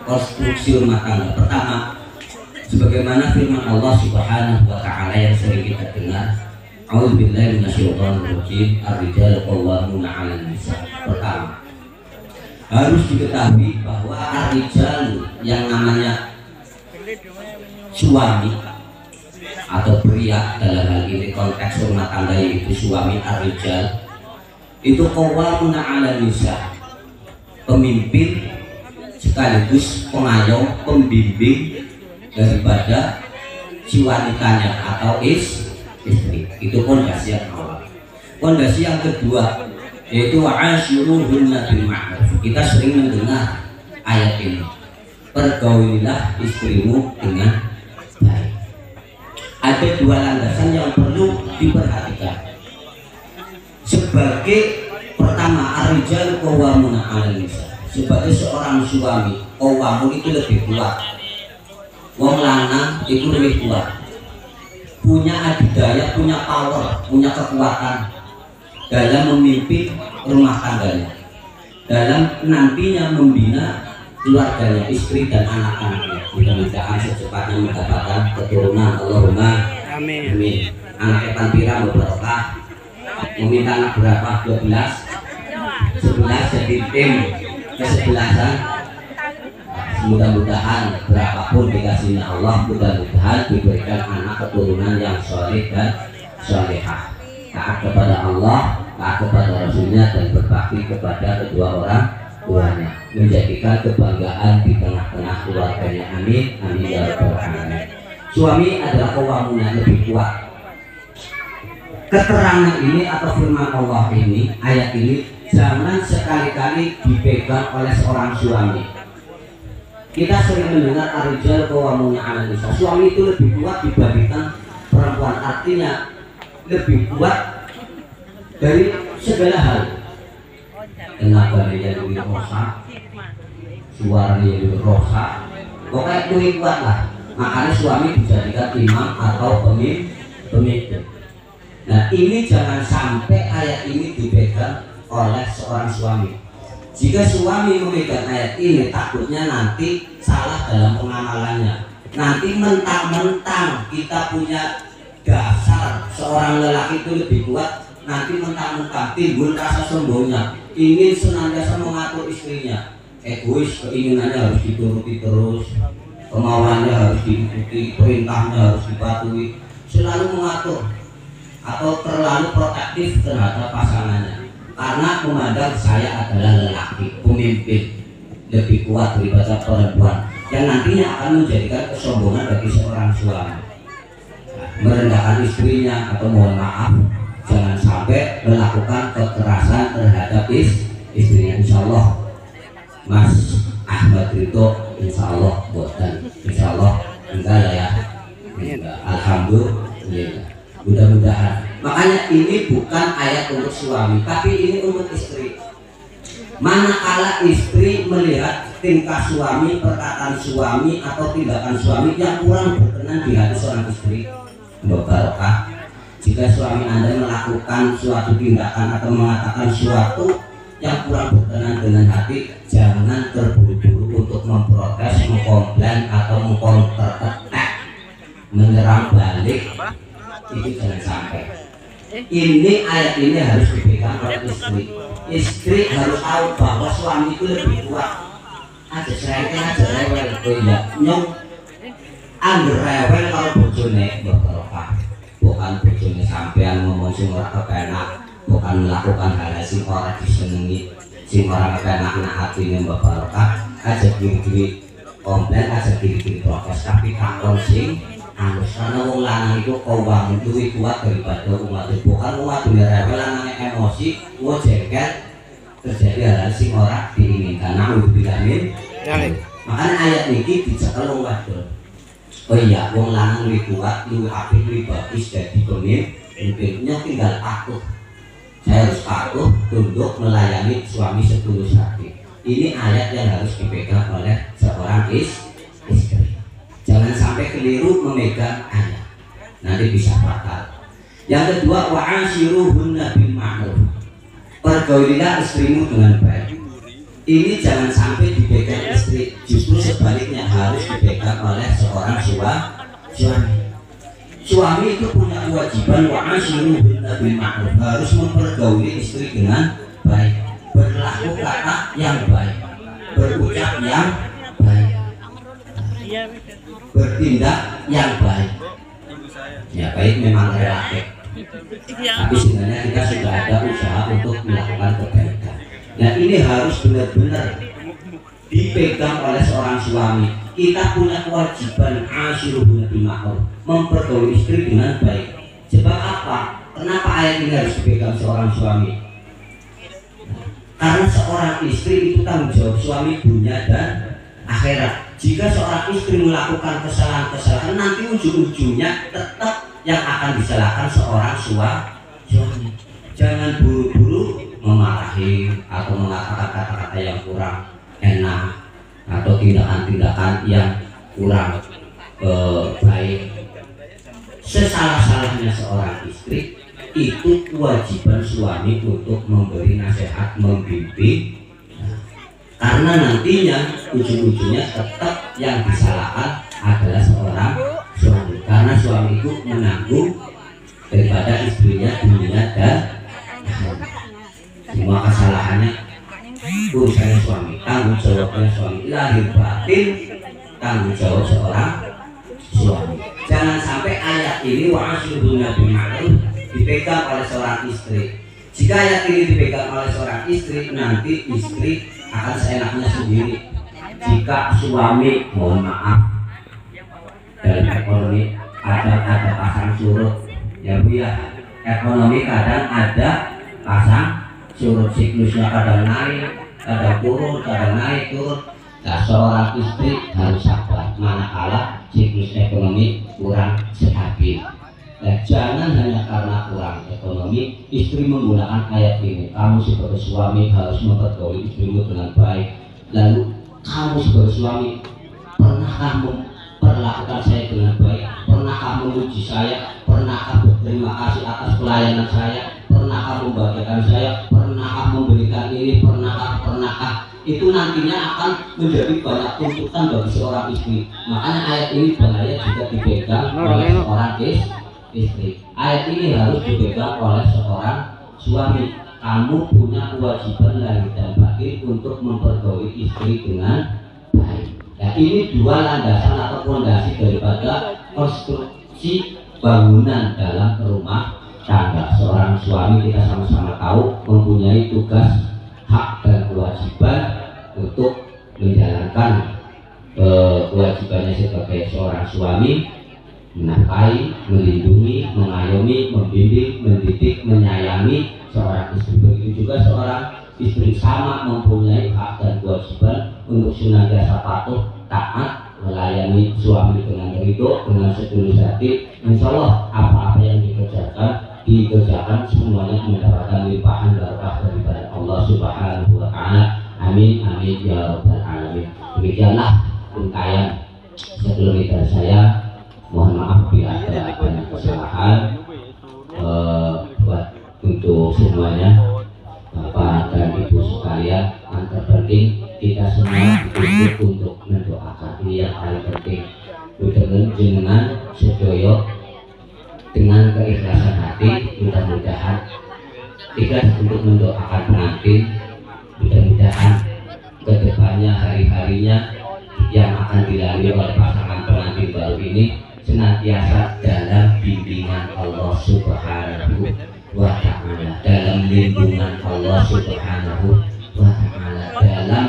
konstruksi rumah tangga. Pertama, sebagaimana firman Allah Subhanahu wa taala yang sering kita dengar, a'udzubillahi minasyaitonirrajim, ar-rijalu qawwamuna 'alan nisa. Pertama, harus diketahui bahwa ar-rijal yang namanya suami atau pria, dalam hal ini konteks rumah tangga yaitu suami, ar-rijal itu qawwamuna 'alan nisa, pemimpin sekaligus pengayom, pembimbing daripada si wanitanya atau istri. Itu pondasi yang awal. Pondasi yang kedua yaitu wa'ashiruhunna bil ma'ruf. Kita sering mendengar ayat ini, pergaulilah istrimu dengan baik. Ada dua landasan yang perlu diperhatikan. Sebagai pertama, ar-rijal qawwamuna 'alan nisa. Sebagai seorang suami, qawwamun itu lebih kuat. Wong lanang itu lebih kuat, punya adidaya, punya power, punya kekuatan dalam memimpin rumah tangganya, dalam nantinya membina keluarganya, istri dan anak-anaknya. Mudah-mudahan secepatnya mendapatkan keturunan. Allahumma amin. Amin. Anak epan pira berberkah. Meminta anak berapa? 11 jadi tim kesebelasan. Mudah-mudahan berapapun dikasihnya Allah, mudah-mudahan diberikan anak keturunan yang soleh dan solehah, taat kepada Allah, taat kepada Rasulnya, dan berbakti kepada kedua orang tuanya, menjadikan kebanggaan di tengah-tengah keluarganya. Amin, amin ya rabbal alamin. Suami adalah qawwamuna, lebih kuat. Keterangan ini atau firman Allah ini, ayat ini, jangan sekali-kali dipegang oleh seorang suami. Kita sering mendengar ar-rijal qawwamuna 'alan nisa. Suami itu lebih kuat dibandingkan perempuan, artinya lebih kuat dari segala hal. Tenaga dia lebih rosak, suaranya lebih rosak, pokoknya lebih kuat lah. Makanya suami dijadikan imam atau pemimpin. Nah, ini jangan sampai ayat ini dipegang oleh seorang suami. Jika suami memegang ayat ini, takutnya nanti salah dalam pengamalannya. Nanti mentang-mentang kita punya dasar seorang lelaki itu lebih kuat, nanti mentang-mentang timbul rasa sombongnya, ingin senantiasa mengatur istrinya, egois, keinginannya harus dituruti terus, kemauannya harus diikuti, perintahnya harus dipatuhi, selalu mengatur atau terlalu protektif terhadap pasangannya. Karena memandang saya adalah lelaki, pemimpin, lebih kuat daripada perempuan, yang nantinya akan menjadikan kesombongan bagi seorang suami. Merendahkan istrinya, atau mohon maaf, jangan sampai melakukan kekerasan terhadap istrinya. Insya Allah Mas Ahmad itu insya Allah buatan, insya Allah enggak lah ya, enggak. Alhamdulillah, mudah-mudahan. Makanya ini bukan ayat untuk suami, tapi ini untuk istri. Manakala istri melihat tingkah suami, perkataan suami, atau tindakan suami yang kurang berkenan di hati seorang istri, barokah. Jika suami Anda melakukan suatu tindakan atau mengatakan suatu yang kurang berkenan dengan hati, jangan terburu-buru untuk memprotes, mengkomplain, atau mengcounter-attack, menyerang balik. Itu jangan sampai. Ini ayat ini harus dipegang oleh istri. Istri harus tahu bahwa suami itu lebih kuat. Aja serengke, aja rewel, iya nyong angger rewel kalau bojone barokah. Bukan bojone sampean ngomong sing ora kepenak, bukan melakukan hal sing ora disenengi, sing ora kepenak nak atine barokah. Aja kiri-kiri komplain, aja kiri-kiri protes, tapi takon sing halus. Karena wong lanang itu qawwam, itu kuat daripada umat. Bukan umat rewel, lanangnya emosi, wong jengkel, terjadi hal sing ora diinginkan. Naudzubillah min. Makanya ayat ini dicekel wong wadon. Oh iya, wong lanang luwih kuat, luwih apik, luwih bagus jadi pemimpinnya, tinggal patuh. Saya harus patuh, tunduk, melayani suami setulus hati. Ini ayat yang harus dipegang oleh seorang istri. Jangan sampai keliru memegang ayat, nanti bisa fatal. Yang kedua, wa'ashiruhunna bil ma'ruf. Pergaulilah istrimu dengan baik. Ini jangan sampai dipegang istri, justru suami. Suami itu punya kewajiban wa ashiruhunna bil ma'ruf, harus mempergauli istri dengan baik, berlaku kata yang baik, berucap yang baik, bertindak yang baik. Ya baik memang relatif, tapi sebenarnya kita sudah ada usaha untuk melakukan kebaikan. Nah ini harus benar-benar dipegang oleh seorang suami. Kita punya kewajiban ashiruhunna bil ma'ruf, mempergauli istri dengan baik. Sebab apa? Kenapa ayat ini harus dipegang seorang suami? Karena seorang istri itu tanggung jawab suami dunia dan akhirat. Jika seorang istri melakukan kesalahan-kesalahan, nanti ujung-ujungnya tetap yang akan disalahkan seorang suami. Jangan buru-buru memarahi atau mengatakan kata-kata yang kurang enak atau tindakan-tindakan yang kurang baik. Sesalah-salahnya seorang istri itu kewajiban suami untuk memberi nasihat, membimbing, karena nantinya ujung-ujungnya tetap yang disalahkan adalah seorang suami, karena suami itu menanggung daripada istrinya dunia dan semua kesalahannya urusannya suami, tanggung jawabnya suami, lahir batin tanggung jawab seorang suami. Jangan sampai ayat ini wa ashiruhunna bil ma'ruf dipegang oleh seorang istri. Jika ayat ini dipegang oleh seorang istri, nanti istri akan seenaknya sendiri. Jika suami, mohon maaf, dalam ekonomi ada pasang surut, ya Bu ya, ekonomi kadang ada pasang surut, siklusnya kadang naik, kadang turun, kadang naik turun. Nah, seorang istri harus sabar manakala siklus ekonomi kurang stabil. Nah, jangan hanya karena kurang ekonomi istri menggunakan ayat ini. Kamu sebagai suami harus mempergauli istrimu dengan baik. Lalu kamu sebagai suami, pernahkah memperlakukan saya dengan baik? Pernahkah memuji saya? Pernahkah berterima kasih atas pelayanan saya? Pernahkah membahagiakan saya? Pernahkah memberikan ini? Pernahkah? Itu nantinya akan menjadi banyak tuntutan bagi seorang istri. Makanya ayat ini bahaya jika dipegang oleh seorang istri. Ayat ini harus dipegang oleh seorang suami. Kamu punya kewajiban lahir dan batin untuk mempergauli istri dengan baik. Nah, ini dua landasan atau fondasi daripada konstruksi bangunan dalam rumah tangga. Seorang suami, kita sama-sama tahu, mempunyai tugas, hak dan kewajiban untuk menjalankan kewajibannya sebagai seorang suami, menafkahi, melindungi, mengayomi, membimbing, mendidik, menyayangi seorang istri. Begitu juga seorang istri sama mempunyai hak dan kewajiban untuk senantiasa patuh, taat, melayani suami dengan ridho, dengan setulus hati. Insya Allah apa-apa yang dikerjakan semuanya mendapatkan limpahan berkah daripada Allah Subhanahu wa Ta'ala. Amin amin ya rabbal alamin. Demikianlah rangkaian sebelum dari saya. Mohon maaf bila ada banyak kesalahan buat untuk semuanya, Bapak dan Ibu sekalian. Yang terpenting kita semua dituntut untuk mendoakan, ini yang paling penting. Mudah-mudahan jenengan sedoyo dengan keikhlasan hati, mudah-mudahan ikhlas untuk mendoakan pengantin. Mudah-mudahan kedepannya, hari-harinya yang akan dilalui oleh pasangan pengantin baru ini senantiasa dalam bimbingan Allah Subhanahu wa Ta'ala, dalam lindungan Allah Subhanahu wa Ta'ala, dalam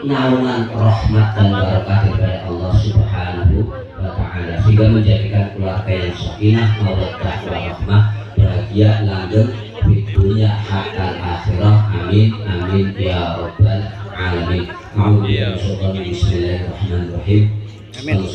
naungan rahmat dan barakah dari Allah Subhanahu wa Ta'ala, sehingga menjadikan keluarga yang sakinah, mawaddah warahmah, bahagia langgeng di dunia hatta akhirah. Amin amin ya rabbal alamin. Bismillahirrahmanirrahim. Amin.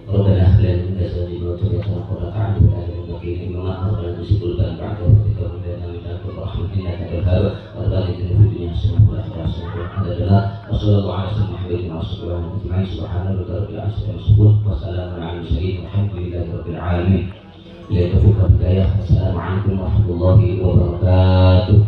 Rabbana hab lana min azwajina wa dhurriyyatina qurrata a'yun waj'alna lil muttaqina imama. Rabbana tuzigh qulubana ba'da idh hadaytana Assalamualaikum warahmatullahi wabarakatuh.